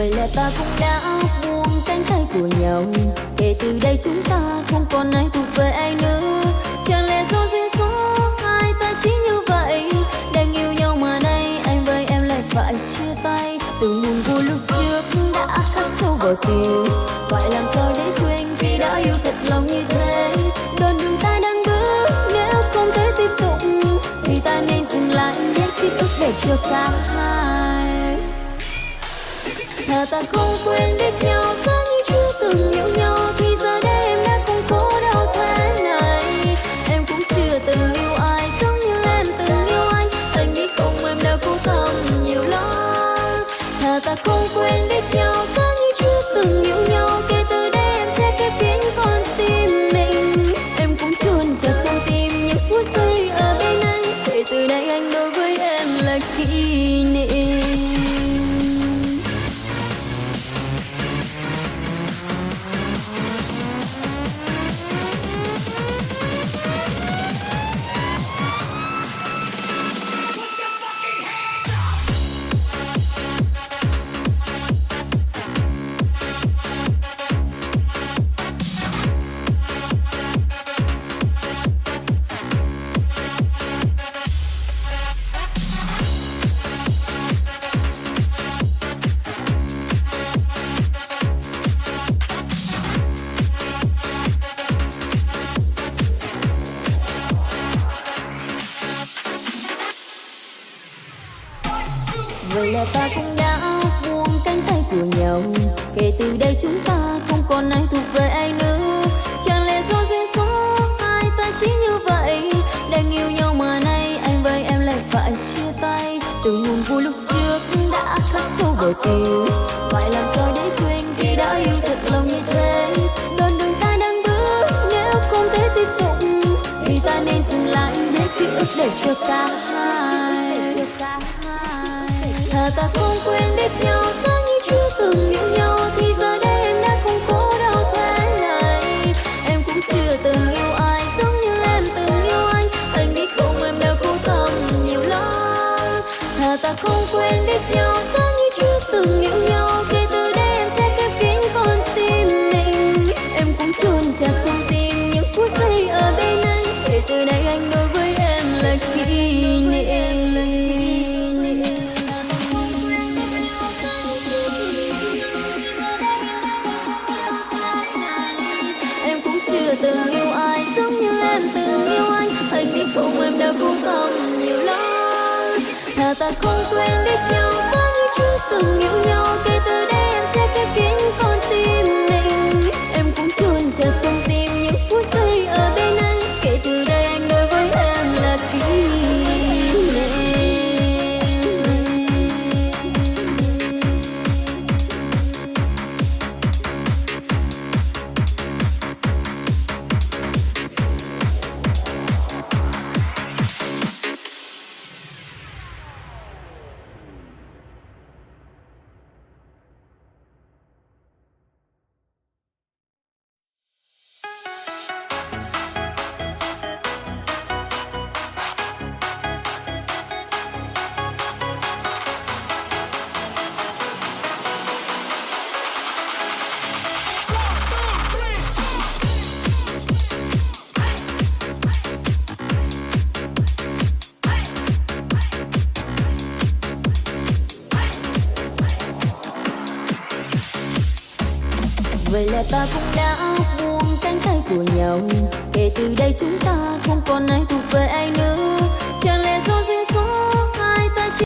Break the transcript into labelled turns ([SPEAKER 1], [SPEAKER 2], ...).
[SPEAKER 1] Vậy là ta cũng đã buông cánh tay của nhau. Kể từ đây chúng ta không còn ai thuộc về ai nữa. Chẳng lẽ do duyên số hai ta chỉ như vậy. Đang yêu nhau mà nay anh với em lại phải chia tay. Từ nguồn vui lúc trước đã khắc sâu vào tim. Phải làm sao để quên khi đã yêu thật lòng như thế. Đoạn đường ta đang bước, nếu không thể tiếp tục thì ta nên dừng lại để ký ức để cho cả hai. Thà ta không quên biết nhau, giống như chưa từng yêu nhau. Thì giờ đây em đã không khổ đau thế này. Em cũng chưa từng yêu ai giống như em từng yêu anh. Anh biết không, em đã cố tâm nhiều lắm. Thà ta không quên biết nhau, giống như chưa từng yêu nhau. Kể từ đây em sẽ khép kín con tim mình. Em cũng chôn chặt trong tim những phút giây ở bên anh. Kể từ đây anh đối với em là kỷ niệm. Vậy là ta cũng đã buông cánh tay của nhau. Kể từ đây chúng ta không còn ai thuộc về ai nữa. Chẳng lẽ do duyên số hai ta chỉ như vậy. Đang yêu nhau mà nay anh với em lại phải chia tay. Từ nguồn vui lúc trước đã khắc sâu vào tim. Phải làm sao để quên khi đã yêu thật lòng như thế. Đoạn đường ta đang bước, nếu không thể tiếp tục thì ta nên dừng lại để ký ức để cho cả hai. Thà ta không quên biết nhau, giống như chưa từng yêu nhau. Thì giờ đây em đã không khổ đau thế này. Em cũng chưa từng yêu ai giống như em từng yêu anh. Anh biết không, em đã cố tâm nhiều lắm. Thà ta không quên biết nhau, giống như chưa từng yêu nhau. Kể từ đây em sẽ khép kín con tim mình. Em cũng chôn chặt trong tim những phút giây ở bên anh. Kể từ đây anh đối với em là kỷ niệm. Từng yêu ai giống như em từng yêu anh. Anh biết không, em đã cố tâm nhiều lắm. Thà ta không quên biết nhau, giống như chưa từng yêu nhau. Kể từ đây em sẽ khép kín con tim mình. Em cũng chôn chặt trong tim những phút giây ở bên anh. Kể từ đây anh đối với em là kỷ niệm. Vậy là ta cũng đã buông cánh tay của nhau. Kể từ đây chúng ta không còn ai thuộc về ai nữa.